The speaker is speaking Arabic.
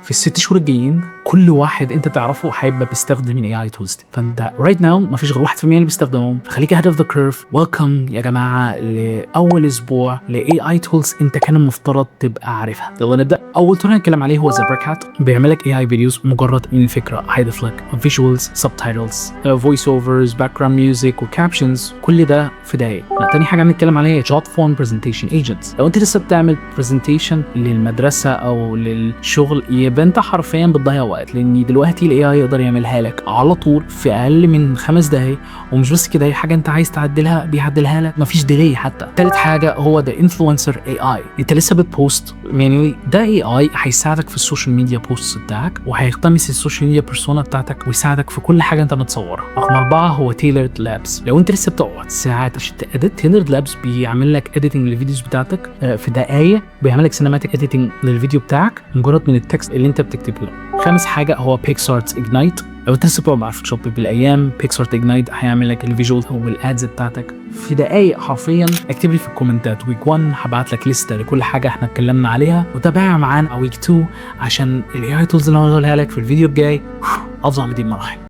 في ال6 شهور الجايين كل واحد انت تعرفه هيبقى بيستخدم الاي اي تولز دي. فانت رايت ناو مفيش غير 1% اللي بيستخدمهم، فخليك ahead of the curve. ويلكم يا جماعه لاول اسبوع لاي اي تولز انت كان المفترض تبقى عارفها. يلا نبدا. اول تول هنتكلم عليه هو زبركات، بيعمل لك اي اي فيديوز مجرد من الفكره، هيضيف لك فيجوالز، سبتايتلز، فويس اوفرز، باك جراوند ميوزك وكابشنز، كل ده في دقايق. تاني حاجه هنتكلم عليها جوت فورم برزنتيشن ايجنتس. لو انت لسه بتعمل برزنتيشن للمدرسه او للشغل يبقى انت حرفيا بتضيع وقت، لان دلوقتي الاي اي يقدر يعملها لك على طول في اقل من 5 دقايق. ومش بس كده، اي حاجه انت عايز تعدلها بيعدلها لك، مفيش ديلي حتى. تالت حاجه هو ده انفلونسر اي اي. انت لسه بتبوست، يعني ده اي اي هيساعدك في السوشيال ميديا بوست بتاعك، وهيقتمس السوشيال ميديا بيرسونا بتاعتك ويساعدك في كل حاجه انت بتصورها. رقم 4 هو تيلرد لابس. لو انت لسه بتقعد ساعات عشان تأديت، تيلرد لابس بيعمل لك اديتنج للفيديوز بتاعتك في دقايق، بيعمل لك سينماتيك اديتنج للفيديو بتاعك مجرد من التكست اللي انت بتكتب له. خامس حاجه هو بيكسارت اجنايت. لو انت لسه بتقعد مع فوتوشوب بالايام، بيكسارت اجنايت هيعمل لك الفيجوال والادز بتاعتك في دقايق حرفيا. اكتب لي في الكومنتات ويك 1 هبعت لك لسته لكل حاجه احنا اتكلمنا عليها، وتابعها معانا ويك 2 عشان الاي اي تولز اللي هقولها لك في الفيديو الجاي افضل من دي بمراحل.